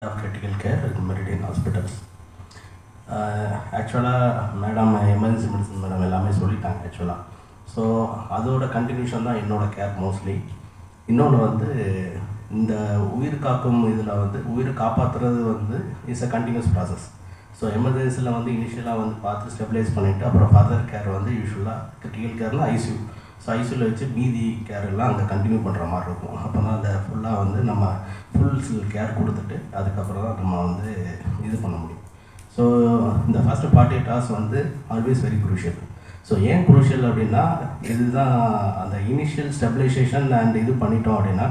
of critical care in Meridian Hospitals. ஆக்சுவலாக madam emergency medicine madam எல்லாமே சொல்லிட்டாங்க ஆக்சுவலாக. ஸோ அதோட கண்டினியூஷன் தான் என்னோடய கேர் மோஸ்ட்லி. இன்னொன்று வந்து இந்த உயிர் காக்கும் இதில் வந்து உயிர் காப்பாற்றுறது வந்து it's a continuous process. So எமர்ஜென்சியில் வந்து இனிஷியலாக வந்து பார்த்து ஸ்டெபிலைஸ் பண்ணிவிட்டு அப்புறம் ஃபர்தர் கேர் வந்து யூஸ்வலாக கிரிட்டிக்கல் கேர்னால் ஐசியூ. ஸோ ஐசியூவில் வச்சு மீதி கேர் எல்லாம் அங்கே கண்டினியூ பண்ணுற மாதிரி இருக்கும். அப்போ தான் அதை ஃபுல்லாக வந்து நம்ம ஃபுல் கேர் கொடுத்துட்டு அதுக்கப்புறம் தான் நம்ம வந்து இது பண்ண முடியும். ஸோ இந்த ஃபஸ்ட்டு 48 hours வந்து ஆல்வேஸ் வெரி குரூஷியல். ஸோ ஏன் குரூஷியல் அப்படின்னா இதுதான் அந்த இனிஷியல் ஸ்டெபிலைசேஷன் அண்ட் இது பண்ணிட்டோம் அப்படின்னா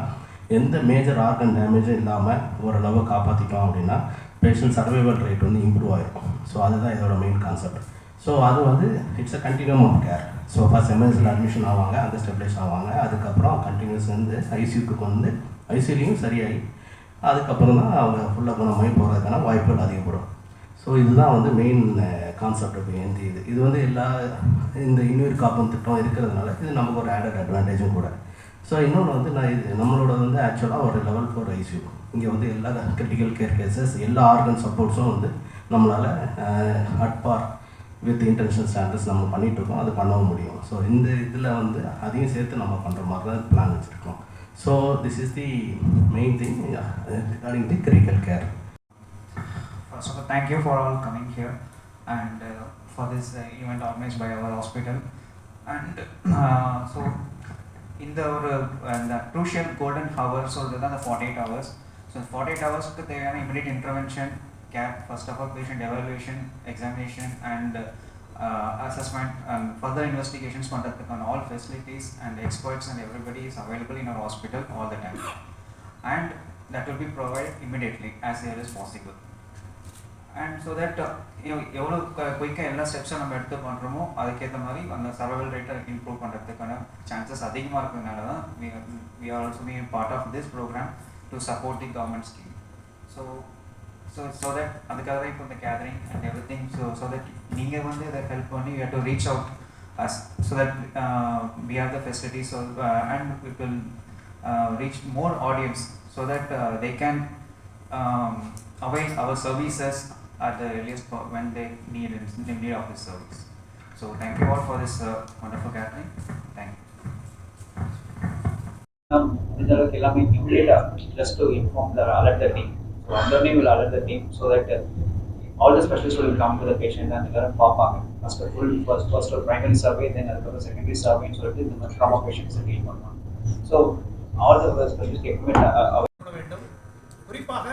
எந்த மேஜர் ஆர்கன் டேமேஜும் இல்லாமல் ஓரளவு காப்பாற்றிட்டோம் அப்படின்னா பேஷண்ட் சர்வைவல் ரேட் வந்து இம்ப்ரூவ் ஆகிருக்கும். ஸோ அதுதான் இதோட மெயின் கான்செப்ட். ஸோ அது வந்து it's a continuum of care. So first எமர்ஜென்சியில் அட்மிஷன் ஆவாங்க, அந்த ஸ்டெபிலைஸ் ஆவாங்க, அதுக்கப்புறம் கண்டினியூஸ் வந்து ஐசியூக்கு வந்து ஐசியூலையும் சரியாகி அதுக்கப்புறம் தான் அவங்க ஃபுல்லாக குணமாகி போகிறதுக்கான வாய்ப்புகள் அதிகப்படும். ஸோ இதுதான் வந்து மெயின் கான்செப்ட். இது வந்து எல்லா இந்த இன்னுயிர் காப்பம் திட்டம் இருக்கிறதுனால இது நமக்கு ஒரு ஆடட் அட்வான்டேஜும் கூட. ஸோ இன்னொன்று வந்து நம்மளோட வந்து ஆக்சுவலாக ஒரு லெவல் 4 ஐசியூ. இங்கே வந்து எல்லா கிரிட்டிக்கல் கேர் கேசஸ் எல்லா ஆர்கன் சப்போர்ட்ஸும் வந்து நம்மளால் அட்பார் வித் இன்டர்நேஷ்னல் ஸ்டாண்டர்ட்ஸ் நம்ம பண்ணிகிட்ருக்கோம், அது பண்ணவும் முடியும். ஸோ இந்த இதில் வந்து அதையும் சேர்த்து நம்ம பண்ணுற மாதிரி தான் பிளான் வச்சுருக்கோம். So this is the main thing regarding the critical care. So thank you for all coming here and for this event organized by our hospital. And so in the crucial golden hours, so the 48 hours. So 48 hours ku theyana immediate intervention, care, first of all patient evaluation, examination and assessment and further investigations pandradhukku all facilities and experts and everybody is available in our hospital all the time, and that will be provided immediately as early as possible. And so that எவ்வளோ குயிக்காக எல்லா ஸ்டெப்ஸும் நம்ம எடுத்து பண்ணுறோமோ அதுக்கேற்ற மாதிரி அந்த survival ரேட்டை இம்ப்ரூவ் பண்ணுறதுக்கான சான்சஸ் அதிகமாக இருக்கிறதுனால தான் we are also being part of this program to support the government scheme. So that அதுக்காக தான் இப்போ இந்த gathering and every thing. So that நீங்கள் வந்து இதை ஹெல்ப் பண்ணி you have to reach out us so that we have the facilities and we will reach more audience so that they can avail our services at the earliest when they need of this service. So thank you all for this wonderful gathering. Thank you. Just to inform the alert the team. So Andoni will alert the team so that all the specialists will come to the patient and they will first a primary survey, then a secondary survey, so that the trauma patients are deal பண்ணலாம். So all the specialist equipment குறிப்பாக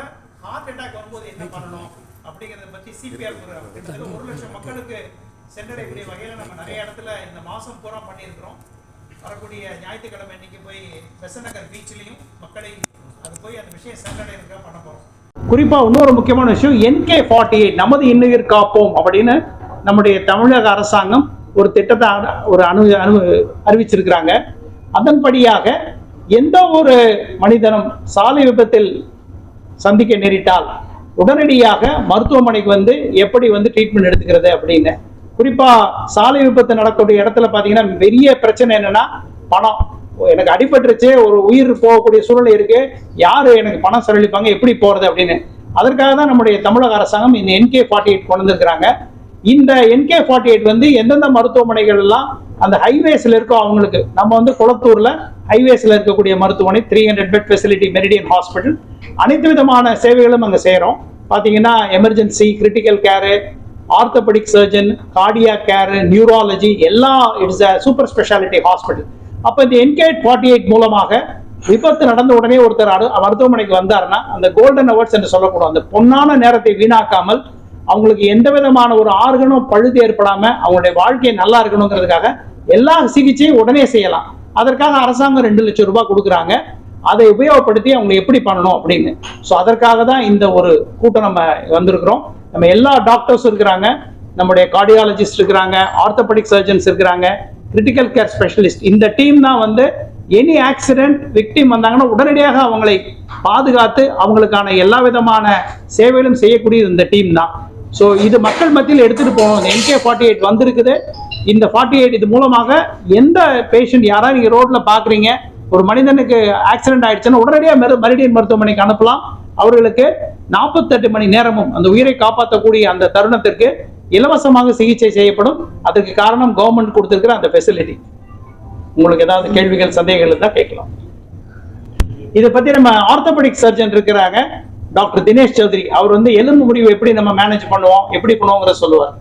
heart attack வரும்போது என்ன பண்ணணும் அப்படிங்கிறத பற்றி CPR program 1 லட்சம் மக்களுக்கு சென்றடையக்கூடிய வகையில் நம்ம நிறைய இடத்துல இந்த மாதம் பூரா பண்ணியிருக்கிறோம். வரக்கூடிய ஞாயிற்றுக்கிழமை இன்னைக்கு போய் பெசநகர் பீச்லேயும் மக்களை அது போய் அந்த விஷயம் சென்றடைகிறதுக்காக பண்ண போகிறோம். குறிப்பாக இன்னொரு முக்கியமான விஷயம் NK48 நமது இன்னுயிர் காப்போம் அப்படின்னு நம்முடைய தமிழக அரசாங்கம் ஒரு திட்டத்தை அறிவிச்சிருக்கிறாங்க. அதன்படியாக எந்த ஒரு மனிதனும் சாலை விபத்தில் சந்திக்க நேரிட்டால் உடனடியாக மருத்துவமனைக்கு வந்து எப்படி வந்து ட்ரீட்மெண்ட் எடுத்துக்கிறது அப்படின்னு. குறிப்பா சாலை விபத்து நடக்கக்கூடிய இடத்துல பாத்தீங்கன்னா பெரிய பிரச்சனை என்னன்னா பணம். எனக்கு அடிபட்டுருச்சு, ஒரு உயிர் போகக்கூடிய சூழ்நிலை இருக்கு, யாரு எனக்கு பணம் செலவழிப்பாங்க, எப்படி போறது அப்படின்னு. அதற்காக தான் நம்முடைய தமிழக அரசாங்கம் இந்த NK48 கொண்டு வந்திருக்கிறாங்க. இந்த NK48 வந்து எந்தெந்த மருத்துவமனைகள் எல்லாம் அந்த ஹைவேஸ்ல இருக்கோ அவங்களுக்கு, நம்ம வந்து குளத்தூர்ல ஹைவேஸ்ல இருக்கக்கூடிய மருத்துவமனை 300 பெட் ஃபெசிலிட்டி மெரிடியன் ஹாஸ்பிட்டல், அனைத்து விதமான சேவைகளும் அங்கே செய்கிறோம். பார்த்தீங்கன்னா எமர்ஜென்சி, கிரிட்டிக்கல் கேரு, ஆர்த்தோபெடிக் சர்ஜன், கார்டியாக் கேரு, நியூராலஜி எல்லாம் it's a super speciality hospital. அப்போ இந்த NK48 மூலமாக விபத்து நடந்த உடனே ஒருத்தர் மருத்துவமனைக்கு வந்தாருன்னா அந்த கோல்டன் அவர்ஸ் என்று சொல்லக்கூடும் அந்த பொன்னான நேரத்தை வீணாக்காமல் அவங்களுக்கு எந்த விதமான ஒரு ஆர்கனும் பழுது ஏற்படாம அவங்களுடைய வாழ்க்கை நல்லா இருக்கணுங்கிறதுக்காக எல்லா சிகிச்சையும் உடனே செய்யலாம். அதற்காக அரசாங்கம் 2 லட்சம் ரூபாய் கொடுக்குறாங்க. அதை உபயோகப்படுத்தி அவங்க எப்படி பண்ணணும் அப்படின்னு. ஸோ அதற்காக தான் இந்த ஒரு கூட்டம் நம்ம வந்திருக்கிறோம். நம்ம எல்லா டாக்டர்ஸும் இருக்கிறாங்க, நம்முடைய கார்டியாலஜிஸ்ட் இருக்கிறாங்க, ஆர்த்தோபெடிக் சர்ஜன்ஸ் இருக்கிறாங்க, கிரிட்டிக்கல் கேர் ஸ்பெஷலிஸ்ட். இந்த டீம் தான் வந்து எனி ஆக்சிடென்ட் விக்டிம் வந்தாங்கன்னா உடனடியாக அவங்களை பாதுகாத்து அவங்களுக்கான எல்லா விதமான சேவைகளும் செய்யக்கூடியது இந்த டீம் தான். ஸோ இது மக்கள் மத்தியில் எடுத்துட்டு போகணும். இந்த NK48 வந்திருக்குது. இந்த 48 இது மூலமாக எந்த பேஷண்ட் யாராவது நீங்க ரோட்ல பாக்குறீங்க, ஒரு மனிதனுக்கு ஆக்சிடென்ட் ஆயிடுச்சுன்னா உடனடியாக மெரிடியன் மருத்துவமனைக்கு அனுப்பலாம். அவர்களுக்கு 48 மணி நேரமும் அந்த உயிரை காப்பாற்றக்கூடிய அந்த தருணத்திற்கு இலவசமாக சிகிச்சை செய்யப்படும். அதுக்கு காரணம் கவர்மெண்ட் கொடுத்திருக்கிற அந்த ஃபெசிலிட்டி. உங்களுக்கு ஏதாவது கேள்விகள் சந்தேகங்கள் இருந்தால் கேட்கலாம். இதை பத்தி நம்ம ஆர்த்தோபெடிக் சர்ஜன் இருக்கிறாங்க டாக்டர் தினேஷ் சௌத்ரி. அவர் வந்து எலும்பு முறிவு எப்படி நம்ம மேனேஜ் பண்ணுவோம், எப்படி பண்ணுவோங்கிறத சொல்லுவார்.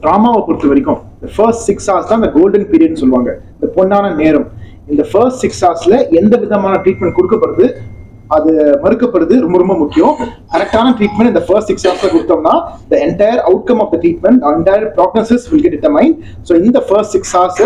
ட்ராமாவை பொறுத்த வரைக்கும் ஃபர்ஸ்ட் 6 hours தான் இந்த கோல்டன் பீரியட்னு சொல்லுவாங்க, இந்த பொன்னான நேரம். இந்த ஃபர்ஸ்ட் 6 hours எந்த விதமான ட்ரீட்மெண்ட் கொடுக்கப்படுது, அது மறுக்கப்படுது, ரொம்ப ரொம்ப முக்கியம். கரெக்டான ட்ரீட்மெண்ட் இந்த ஃபர்ஸ்ட் 6 hours கொடுத்தோம்னா the entire outcome of the treatment, entire prognosis will get determined. So இந்த ஃபர்ஸ்ட் 6 hours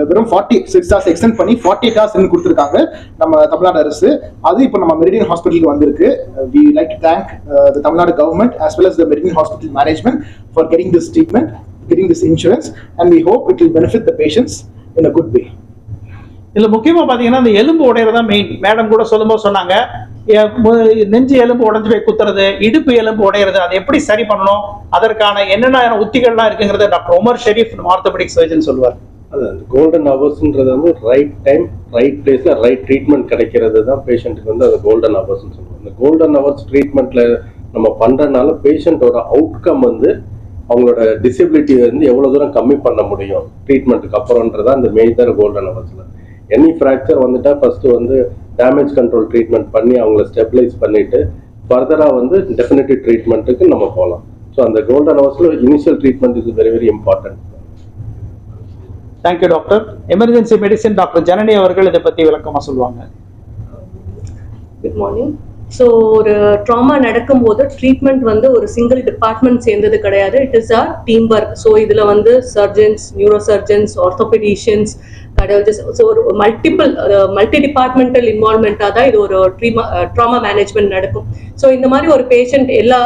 வெறும் 46 hours எக்ஸ்டெண்ட் பண்ணி 48 hours கொடுத்துருக்காங்க நம்ம தமிழ்நாடு அரசு. அது இப்போ நம்ம மெரிடியன் ஹாஸ்பிட்டலுக்கு வந்திருக்கு. We like to thank the Tamil government as well as the Meridian Hospital management for getting this treatment, getting this insurance, and we hope it will benefit the patients in a good way. இதுல முக்கியமா பாத்தீங்கன்னா இந்த எலும்பு உடையறதா main. Madam கூட சொல்லும்போது சொன்னாங்க, நெஞ்சு எலும்பு உடைஞ்சு போய் குத்துறது, இடுப்பு எலும்பு உடையிறது, அதை எப்படி சரி பண்ணணும், அதற்கான என்னென்ன உத்திகள்லாம் இருக்குங்கிறத doctor Umar Sharif orthopaedic surgeon சொல்லுவார். அது கோல்டன் ஹவர்ஸ்ன்றது வந்து ரைட் டைம் ரைட் பிளேஸ்ல ரைட் ட்ரீட்மெண்ட் கிடைக்கிறது தான் பேஷண்ட்டுக்கு வந்து அது கோல்டன் ஹவர்ஸ்ன்னு சொல்லுவோம். இந்த கோல்டன் ஹவர்ஸ் ட்ரீட்மெண்ட்ல நம்ம பண்றதுனால பேஷண்ட்டோட அவுட்கம் வந்து அவங்களோட டிசபிலிட்டி வந்து எவ்வளவு தூரம் கம்மி பண்ண முடியும் ட்ரீட்மெண்ட்டுக்கு அப்புறம்ன்றதா அந்த மேஜர் கோல்டன் ஹவர்ஸ்ல. எனி ஃப்ராக்சர் வந்துட்டா ஃபர்ஸ்ட் வந்து டேமேஜ் கண்ட்ரோல் ட்ரீட்மெண்ட் பண்ணி அவங்கள ஸ்டெபிலைஸ் பண்ணிட்டு ஃபர்தரா வந்து டெஃபினட்டிவ் ட்ரீட்மெண்ட்டுக்கு நம்ம போகலாம். ஸோ அந்த கோல்டன் ஹவர்ஸ்ல initial treatment is very very important. Thank you doctor. Emergency medicine doctor Janani அவர்கள் இதை பத்தி விளக்கமா சொல்லுவாங்க. Good morning. ஸோ ஒரு ட்ராமா நடக்கும்போது ட்ரீட்மெண்ட் வந்து ஒரு சிங்கிள் டிபார்ட்மெண்ட் சேர்ந்தது கிடையாது. It is a team work. So இதுல வந்து surgeons, neuro surgeons, orthopaedicians, cardiologist, so ஒரு மல்டி டிபார்ட்மெண்டல் இன்வால்மெண்ட்டாக தான் இது ஒரு ட்ராமா மேனேஜ்மெண்ட் நடக்கும். ஸோ இந்த மாதிரி ஒரு பேஷண்ட் எல்லா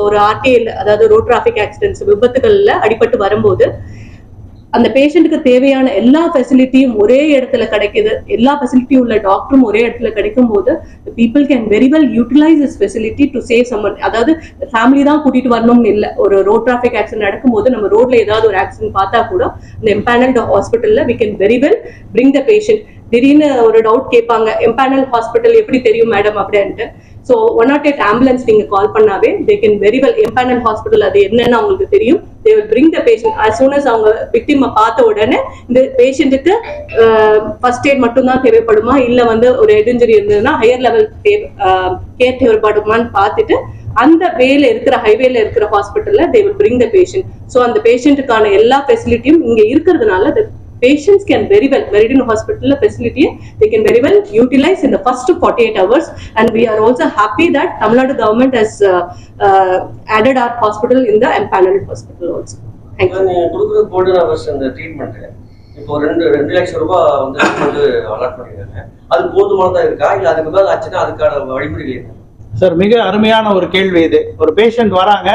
ஒரு ஆர்டிஎல், அதாவது ரோட் டிராஃபிக் ஆக்சிடென்ட்ஸ், விபத்துகள்ல அடிபட்டு வரும்போது அந்த பேஷண்ட்டுக்கு தேவையான எல்லா ஃபெசிலிட்டியும் ஒரே இடத்துல கிடைக்குது. எல்லா ஃபெசிலிட்டியும் உள்ள டாக்டரும் ஒரே இடத்துல கிடைக்கும் போது people can very well utilise this facility to save summon. அதாவது ஃபேமிலி தான் கூட்டிட்டு வரணும்னு இல்லை. ஒரு ரோட் டிராஃபிக் ஆக்சிடென்ட் நடக்கும்போது நம்ம ரோட்ல ஏதாவது ஒரு ஆக்சிடென்ட் பார்த்தா கூட இந்த எம்பேனல்டு ஹாஸ்பிட்டல்ல we can very well bring the patient. திடீர்னு ஒரு டவுட் கேட்பாங்க, எம்பேனல் ஹாஸ்பிட்டல் எப்படி தெரியும் மேடம் அப்படின்ட்டு. ஸோ 108 ஆம்புலன்ஸ் நீங்க கால் பண்ணாவே they can very well, empanel hospital அது என்னன்னு அவங்களுக்கு தெரியும். They will bring the patient as soon as அவங்க விக்டிமை பார்த்த உடனே இந்த பேஷண்ட்டுக்கு ஃபர்ஸ்ட் எய்ட் மட்டும் தான் தேவைப்படுமா, இல்ல வந்து ஒரு ஹெட் இன்ஜுரி இருந்ததுன்னா ஹையர் லெவல் கேர் தேவைப்படுமான்னு பார்த்துட்டு அந்த வேல இருக்கிற ஹைவேல இருக்கிற ஹாஸ்பிட்டல்ல they will bring the patient. So அந்த பேஷண்ட்டுக்கான எல்லா ஃபெசிலிட்டியும் இங்க இருக்கிறதுனால patients can very well, Meridian Hospital facility, they can very well utilize in the first 48 hours. And we are also happy that Tamil Nadu government has added our hospital in the empaneled hospital also. Thank you. கொடுக்குற golden hours அந்த treatment இப்போ 2 லட்சம் ரூபாய் வந்து allot பண்ணிருக்காங்க. அது போதுமானதா இருக்கா, இல்ல அதுக்கு மேல ஆச்சுன்னா அதுக்கான வழிமுறைகள் என்ன? சார், மிக அருமையான ஒரு கேள்வி இது. ஒரு பேஷண்ட் வராங்க,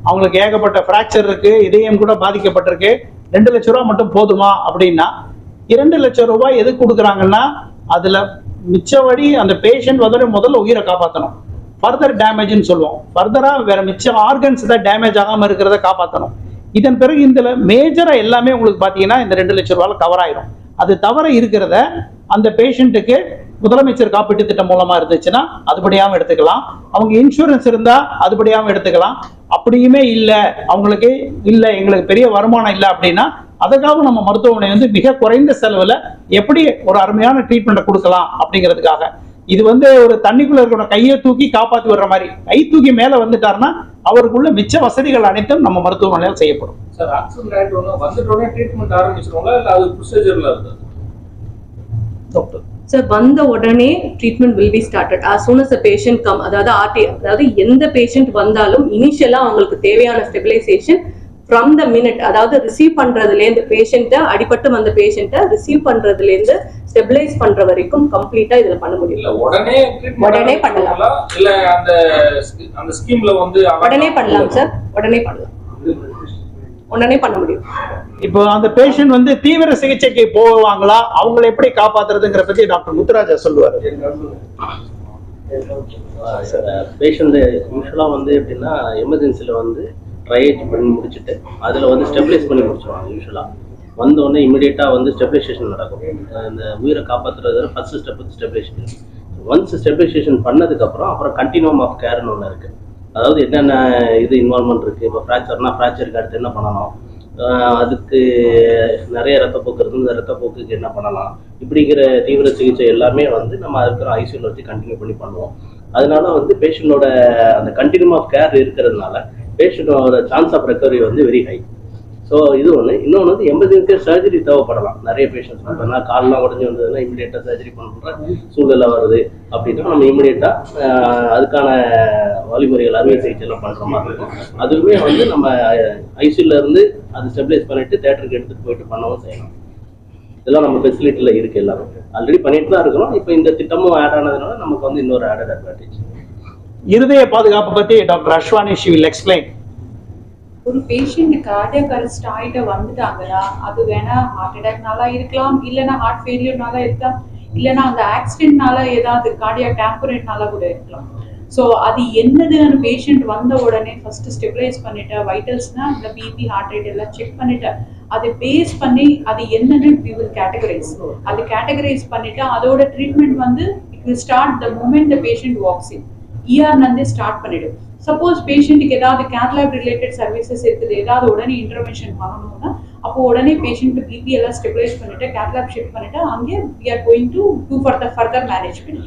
அவங்களுக்கு ஏகப்பட்ட ஃப்ராக்சர் இருக்கு, இதயம் கூட பாதிக்கப்பட்டிருக்கு, 2 லட்சம் ரூபாய் மட்டும் போதுமா அப்படின்னா, 2 லட்சம் ரூபாய் எதுக்கு கொடுக்குறாங்கன்னா அதுல மிச்சவடி அந்த பேஷண்ட் வந்து முதல்ல உயிரை காப்பாற்றணும். ஃபர்தர் டேமேஜ்னு சொல்லுவோம். ஃபர்தரா வேற மிச்ச ஆர்கன்ஸ் தான் டேமேஜ் ஆகாம இருக்கிறத காப்பாற்றணும். இதன் பிறகு இந்த மேஜரா எல்லாமே உங்களுக்கு பாத்தீங்கன்னா இந்த 2 லட்சம் ரூபாயில கவர் ஆயிரும். அது தவிர இருக்கிறத அந்த பேஷண்ட்டுக்கு முதலமைச்சர் காப்பீட்டு திட்டம் மூலமா இருந்துச்சுன்னா அதுபடியாவும் எடுத்துக்கலாம். அவங்க இன்சூரன்ஸ் இருந்தா அதுபடியாவும் எடுத்துக்கலாம். அப்படியுமே இல்லை, அவங்களுக்கு இல்லை, எங்களுக்கு பெரிய வருமானம் இல்லை அப்படின்னா அதுக்காக நம்ம மருத்துவமனை வந்து மிக குறைந்த செலவுல எப்படி ஒரு அருமையான ட்ரீட்மெண்ட்டை கொடுக்கலாம் அப்படிங்கிறதுக்காக. இது வந்து ஒரு தண்ணிக்குள்ள இருக்கிற கையை தூக்கி காப்பாற்றி வர்ற மாதிரி, கை தூக்கி மேல வந்துட்டாருன்னா அவருக்குள்ள மிச்ச வசதிகள் அனைத்தும் நம்ம மருத்துவமனையில் செய்யப்படும். சார், ஆக்சிடென்ட் வந்துட்டோடனே ட்ரீட்மெண்ட் ஆரம்பிச்சிருவாங்களா இல்ல அது ப்ரொசீஜர்ல இருக்கு? டாக்டர் சார், வந்த உடனே treatment will be started as soon as the patient come. அதாவது ஆர்டி, அதாவது எந்த பேஷண்ட் வந்தாலும் இனிஷியலா அவங்களுக்கு தேவையான ஸ்டெபிலைசேஷன் ஃப்ரம் த மினிட், அதாவது ரிசீவ் பண்றதுலேருந்து பேஷண்ட்டை, அடிபட்டு வந்த பேஷண்ட்டை ரிசீவ் பண்றதுலேருந்து ஸ்டெபிலைஸ் பண்ற வரைக்கும் கம்ப்ளீட்டா இதுல பண்ண முடியும். இல்ல உடனே பண்ணலாம், இல்ல அந்த ஸ்கீம்ல வந்து உடனே பண்ணலாம் சார், உடனே பண்ண முடியும். இப்போ அந்த பேஷண்ட் வந்து தீவிர சிகிச்சைக்கு போவாங்களா, அவங்களை எப்படி காப்பாத்துறதுங்கிற பத்தி டாக்டர் முத்துராஜா சொல்லுவாரு. பேஷண்ட் யூஸ்வலா வந்து எப்படின்னா எமர்ஜென்சில வந்து ட்ரையேஜ் பண்ணி முடிச்சுட்டு அதில் வந்து ஸ்டெபிலைஸ் பண்ணி முடிச்சுருவாங்க. யூஸ்வலாக வந்தோடனே இமீடியட்டாக வந்து ஸ்டெபிலைசேஷன் நடக்கும். இந்த உயிரை காப்பாற்றுறது ஃபர்ஸ்ட் ஸ்டெப் வந்து ஸ்டெபிலைசேஷன். ஒன்ஸ் ஸ்டெபிலைசேஷன் பண்ணதுக்கப்புறம் அப்புறம் கண்டினியூம் ஆஃப் கேர்னு ஒன்று இருக்குது. அதாவது என்னென்ன இது இன்வால்மெண்ட் இருக்குது. இப்போ ஃப்ராக்சர்னா ஃப்ராக்சருக்கு அடுத்து என்ன பண்ணணும், அதுக்கு நிறைய ரத்தப்போக்கு இருக்குது, இந்த ரத்தப்போக்குக்கு என்ன பண்ணலாம், இப்படிங்கிற தீவிர சிகிச்சை எல்லாமே வந்து நம்ம இருக்கிற ஐசியூவில் வச்சு கண்டினியூ பண்ணி பண்ணுவோம். அதனால வந்து பேஷண்டோட அந்த கண்டினியூம் ஆஃப் கேர் இருக்கிறதுனால பேஷண்டோட சான்ஸ் ஆஃப் ரெக்கவரி வந்து வெரி ஹை. ஸோ இது ஒன்று. இன்னொன்று வந்து எமர்ஜென்சியாக சர்ஜரி தேவைப்படலாம் நிறைய பேஷண்ட்ஸ். இப்போ கால்லாம் உடஞ்சி வந்ததுன்னா இமீடியட்டாக சர்ஜரி பண்ணுற சூழ்நிலை வருது அப்படின்னா நம்ம இமீடியட்டாக அதுக்கான வழிமுறைகள் அறுவை சிகிச்சைலாம் பண்ணுற மாதிரி இருக்கும். அதுவுமே வந்து நம்ம ஐசியூல இருந்து அது ஸ்டெபிலைஸ் பண்ணிட்டு தேட்டருக்கு எடுத்துகிட்டு போயிட்டு பண்ணவும் செய்யலாம். இதெல்லாம் நம்ம ஃபெசிலிட்டியில் இருக்குது. எல்லாரும் ஆல்ரெடி பண்ணிட்டு தான் இருக்கிறோம். இப்போ இந்த திட்டமும் ஆட் ஆனதுனால நமக்கு வந்து இன்னொரு ஆடட் அட்வான்டேஜ். இருதய பாதுகாப்பு பற்றி doctor Azwani she will explain. ஒரு பேஷண்ட் கார்டியக் அரெஸ்ட் ஆகிட்டு வந்துட்டாங்கன்னா அது வேணா ஹார்ட் அட்டாக்னால இருக்கலாம், இல்லைன்னா ஹார்ட் ஃபெயிலியர்னால இருக்கலாம், இல்லைன்னா அந்த ஆக்சிடென்ட்னால ஏதாவது கார்டியாக் டேம்பரேட்னால கூட இருக்கலாம். ஸோ அது என்னதுன்னு பேஷண்ட் வந்த உடனே ஃபர்ஸ்ட் ஸ்டெபிலைஸ் பண்ணிட்டு வைட்டல்ஸ்னா இந்த பிபி ஹார்ட் ரேட் எல்லாம் செக் பண்ணிட்டு அதை பேஸ் பண்ணி அது என்னன்னு வி வில் கேட்டகரைஸ். அது கேட்டகரைஸ் பண்ணிட்டு அதோட ட்ரீட்மெண்ட் வந்து it will start the moment the patient walks in. இஆர்லேருந்தே ஸ்டார்ட் பண்ணிடும். சப்போஸ் பேஷண்ட்டுக்கு ஏதாவது கேத்லாப் ரிலேட்டட் சர்வீசஸ் இருக்குது, ஏதாவது உடனே இன்டர்வென்ஷன் பண்ணணும்னா அப்போ உடனே பேஷண்ட் பிபி எல்லாம் ஸ்டெபிலைஸ் பண்ணிட்டு கேத்லாப் ஷிஃப்ட் பண்ணிட்டு அங்கே we are going to do further management.